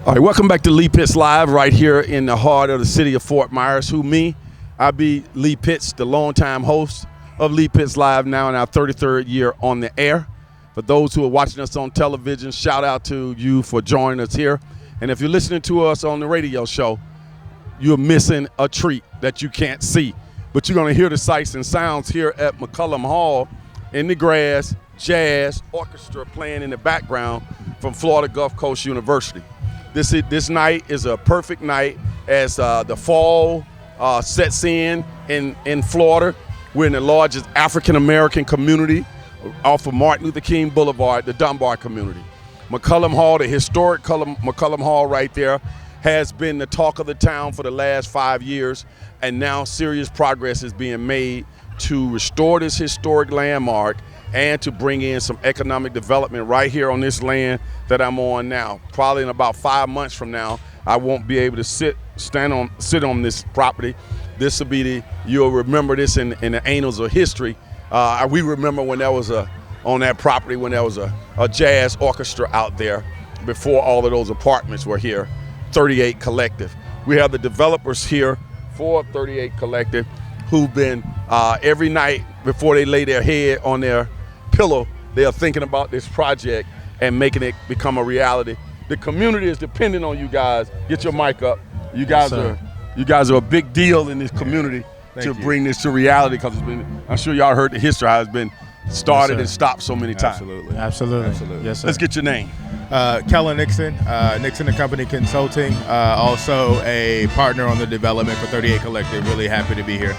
All right, welcome back to Lee Pitts Live right here in the heart of the city of Fort Myers. I be Lee Pitts, the longtime host of Lee Pitts Live, now in our 33rd year on the air. For those who are watching us on television, shout out to you for joining us here. And if you're listening to us on the radio show, you're missing a treat that you can't see. But you're going to hear the sights and sounds here at McCollum Hall in the grass, jazz, orchestra playing in the background from Florida Gulf Coast University. This night is a perfect night as the fall sets in Florida. We're in the largest African-American community off of Martin Luther King Boulevard, the Dunbar community. McCollum Hall, the historic McCollum Hall right there, has been the talk of the town for the last 5 years, and now serious progress is being made to restore this historic landmark and to bring in some economic development right here on this land that I'm on now. Probably in about 5 months from now, I won't be able to sit on this property. This will be you'll remember this in the annals of history. We remember when there was on that property when there was a jazz orchestra out there before all of those apartments were here. 38 Collective. We have the developers here for 38 Collective who've been every night before they lay their head on their pillow, they are thinking about this project and making it become a reality. The community is depending on you guys. Get your mic up. You guys are a big deal in this community to bring this to reality, because I'm sure y'all heard the history how it's been started and stopped so many times. Absolutely. Yes, sir. Let's get your name. Kellen Nixon, Nixon & Company Consulting, also a partner on the development for 38 Collective. Really happy to be here.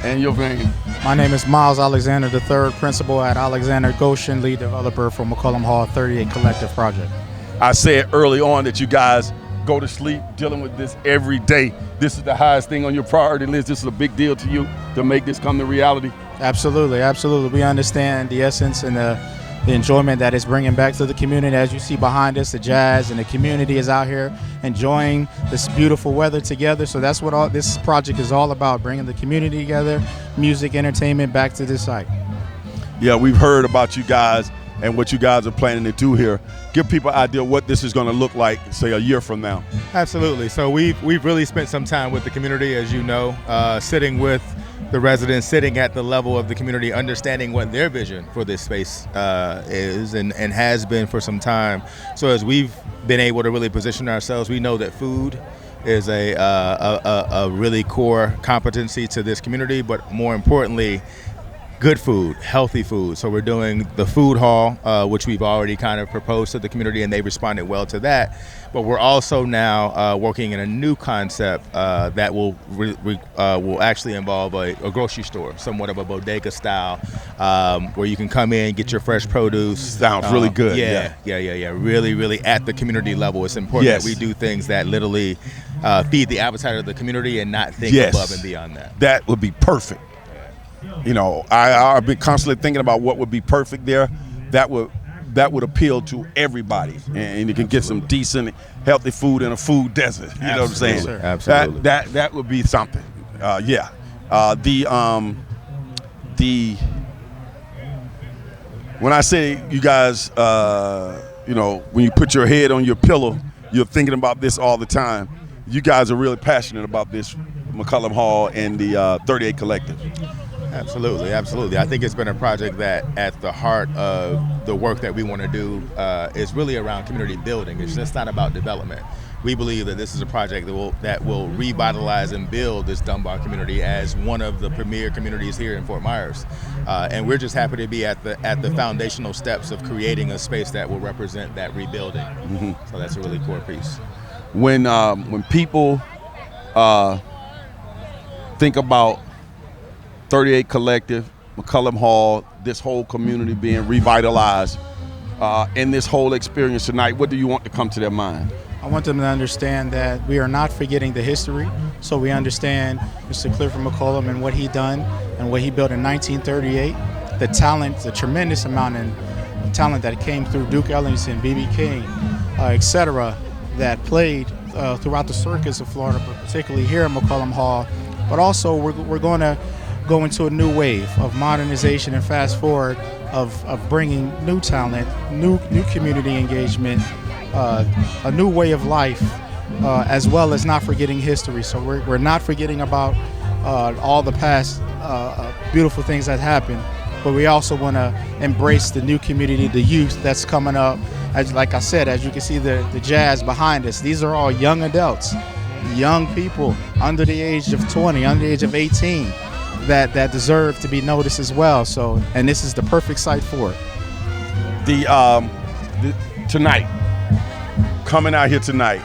And your name? My name is Miles Alexander III, principal at Alexander Goshen, lead developer for McCollum Hall 38 Collective project. I said early on that you guys go to sleep dealing with this every day. This is the highest thing on your priority list. This is a big deal to you to make this come to reality. Absolutely. We understand the essence and the enjoyment that it's bringing back to the community. As you see behind us, the jazz and the community is out here enjoying this beautiful weather together. So that's what this project is all about, bringing the community together, music, entertainment back to this site. Yeah, we've heard about you guys and what you guys are planning to do here. Give people an idea what this is going to look like, say, a year from now. Absolutely. So we've really spent some time with the community, as you know, sitting with the residents, sitting at the level of the community, understanding what their vision for this space is and has been for some time. So as we've been able to really position ourselves, we know that food is a really core competency to this community, but more importantly, good food, healthy food. So we're doing the food hall, which we've already kind of proposed to the community, and they responded well to that. But we're also now working in a new concept that will actually involve a grocery store, somewhat of a bodega style, where you can come in, get your fresh produce. Sounds really good. Yeah. Really at the community level. It's important that we do things that literally feed the appetite of the community and not think above and beyond that. That would be perfect. You know, I've been constantly thinking about what would be perfect there. That would appeal to everybody, and you can get some decent, healthy food in a food desert. You know what I'm saying? Sir. Absolutely. That would be something. When I say you guys, when you put your head on your pillow, you're thinking about this all the time. You guys are really passionate about this McCollum Hall and the 38 Collective. Absolutely. I think it's been a project that at the heart of the work that we want to do is really around community building. It's just not about development. We believe that this is a project that will revitalize and build this Dunbar community as one of the premier communities here in Fort Myers. And we're just happy to be at the foundational steps of creating a space that will represent that rebuilding. Mm-hmm. So that's a really core piece. When people think about 38 Collective, McCollum Hall, this whole community being revitalized, in this whole experience tonight, what do you want to come to their mind? I want them to understand that we are not forgetting the history. So we understand Mr. Clifford McCollum and what he done and what he built in 1938, the talent, the tremendous amount of talent that came through Duke Ellington, B.B. King, etc., that played throughout the circuits of Florida, but particularly here at McCollum Hall. But also we're going to go into a new wave of modernization and fast forward of bringing new talent, new community engagement, a new way of life, as well as not forgetting history. So we're not forgetting about all the past beautiful things that happened, but we also want to embrace the new community, the youth that's coming up. Like I said, as you can see the jazz behind us, these are all young adults, young people under the age of 20, under the age of 18, that deserve to be noticed as well. So, and this is the perfect site for it. Tonight, coming out here tonight,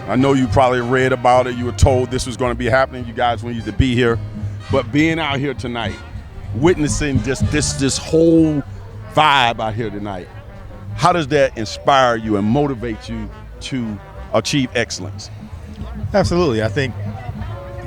I know you probably read about it. You were told this was going to be happening. You guys wanted to be here, but being out here tonight, witnessing this whole vibe out here tonight, how does that inspire you and motivate you to achieve excellence? Absolutely. I think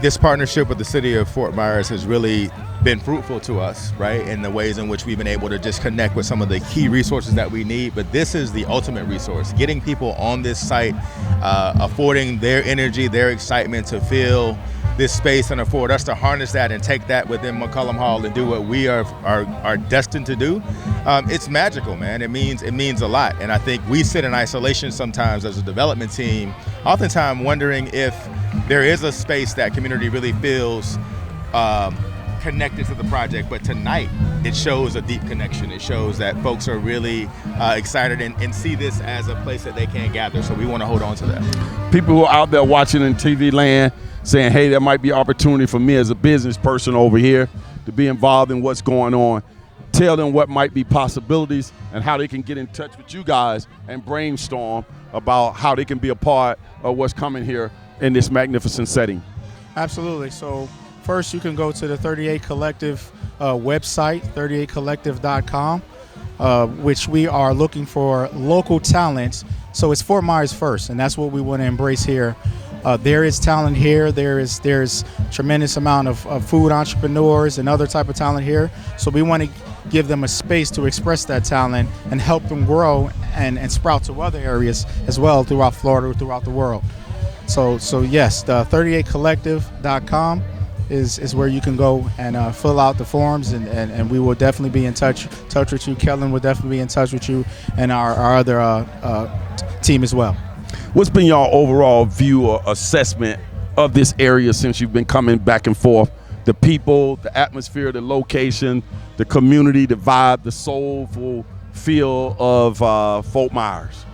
this partnership with the city of Fort Myers has really been fruitful to us, right, in the ways in which we've been able to just connect with some of the key resources that we need. But this is the ultimate resource, getting people on this site, affording their energy, their excitement to feel this space and afford us to harness that and take that within McCollum Hall and do what we are destined to do. It's magical, man. It means a lot. And I think we sit in isolation sometimes as a development team, oftentimes wondering if there is a space that community really feels connected to the project. But tonight, it shows a deep connection. It shows that folks are really excited and see this as a place that they can gather. So we want to hold on to that. People who are out there watching in TV land saying, hey, there might be opportunity for me as a business person over here to be involved in what's going on. Tell them what might be possibilities and how they can get in touch with you guys and brainstorm about how they can be a part of what's coming here in this magnificent setting. Absolutely. So first you can go to the 38 Collective website, 38collective.com, which we are looking for local talents. So it's Fort Myers first, and that's what we want to embrace here. There is talent here. There's tremendous amount of food entrepreneurs and other type of talent here. So we want to give them a space to express that talent and help them grow and sprout to other areas as well throughout Florida, throughout the world. So yes, the 38collective.com is where you can go and fill out the forms, and we will definitely be in touch with you. Kellen will definitely be in touch with you and our other team as well. What's been your overall view or assessment of this area since you've been coming back and forth? The people, the atmosphere, the location, the community, the vibe, the soulful feel of Fort Myers.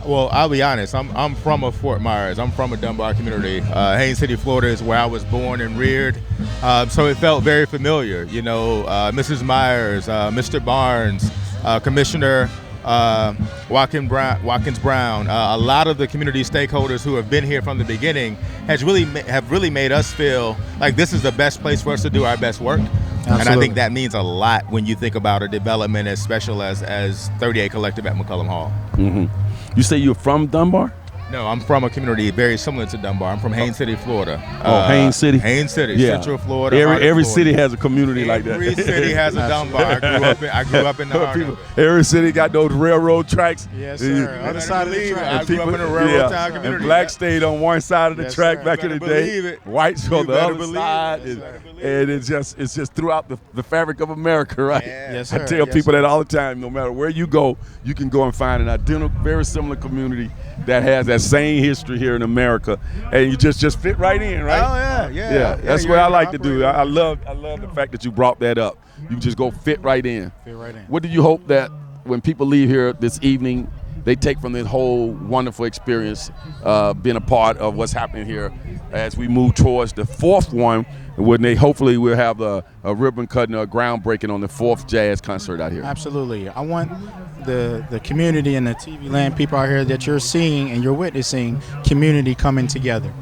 Well, I'll be honest. I'm from a Fort Myers. I'm from a Dunbar community. Haines City, Florida is where I was born and reared. So it felt very familiar. You know, Mrs. Myers, Mr. Barnes, Commissioner Watkins Brown, a lot of the community stakeholders who have been here from the beginning have really made us feel like this is the best place for us to do our best work. Absolutely. And I think that means a lot when you think about a development as special as 38 Collective at McCollum Hall. Mm-hmm. You say you're from Dunbar? No, I'm from a community very similar to Dunbar. I'm from Haines City, Florida. Haines City? Haines City, yeah. Central Florida. Every city has a community like that. Every city has a Dunbar. I grew up in the heart of it. Every city got those railroad tracks. Yes, sir. Other side of the track. I grew up in a railroad town community. And black stayed on one side of the track back in the day. Whites on the other side. And it's just throughout the fabric of America, right? Yeah. Yes, sir. I tell people that all the time. No matter where you go, you can go and find an identical, very similar community that has that same history here in America, and you just fit right in, right? Oh yeah. That's what I like to do. I love the fact that you brought that up. You just go fit right in. Fit right in. What do you hope that when people leave here this evening, they take from this whole wonderful experience, being a part of what's happening here as we move towards the fourth one, when they hopefully will have a ribbon cutting or a groundbreaking on the fourth jazz concert out here? Absolutely. I want the community and the TV land people out here that you're seeing and you're witnessing community coming together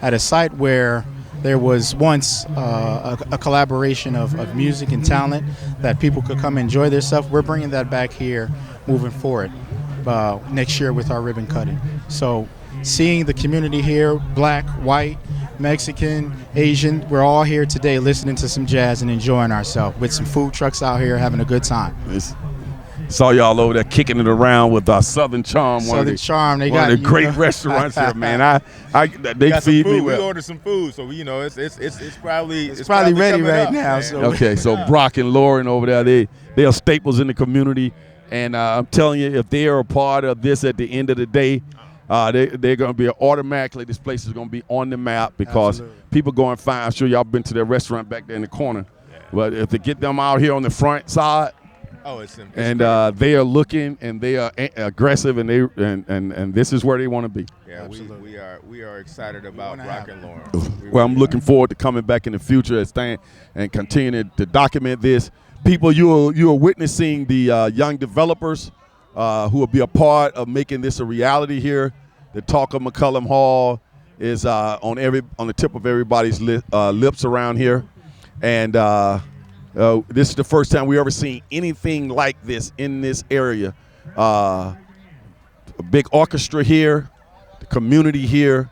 at a site where there was once a collaboration of music and talent that people could come enjoy themselves. We're bringing that back here moving forward next year with our ribbon cutting. So seeing the community here, black, white, Mexican, Asian, we're all here today listening to some jazz and enjoying ourselves with some food trucks out here having a good time. Saw y'all over there kicking it around with Southern Charm. Southern Charm, they got one of the great restaurants here, man. They feed me well. We ordered some food, so it's probably ready right now. So. Okay, so Brock and Lauren over there, they are staples in the community, And I'm telling you, if they are a part of this at the end of the day, they're going to be automatically, this place is going to be on the map because people go and find, I'm sure y'all been to their restaurant back there in the corner. Yeah. But if they get them out here on the front side, it's and they are looking and they are aggressive and and this is where they want to be. Yeah, we are excited about Rock and Lawrence. Well, I'm looking forward to coming back in the future and continuing to document this. People, you are witnessing the young developers who will be a part of making this a reality here. The talk of McCollum Hall is on the tip of everybody's lips around here, and this is the first time we ever seen anything like this in this area. A big orchestra here, the community here.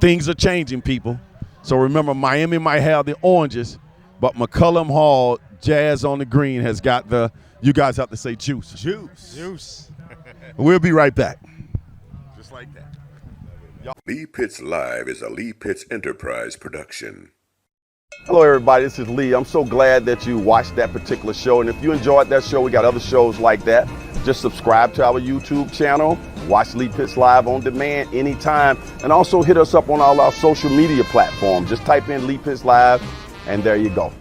Things are changing, people. So remember, Miami might have the oranges, but McCollum Hall, Jazz on the Green, has got you guys have to say juice. Juice. We'll be right back. Just like that. Lee Pitts Live is a Lee Pitts Enterprise production. Hello, everybody. This is Lee. I'm so glad that you watched that particular show. And if you enjoyed that show, we got other shows like that. Just subscribe to our YouTube channel. Watch Lee Pitts Live on demand anytime. And also hit us up on all our social media platforms. Just type in Lee Pitts Live, and there you go.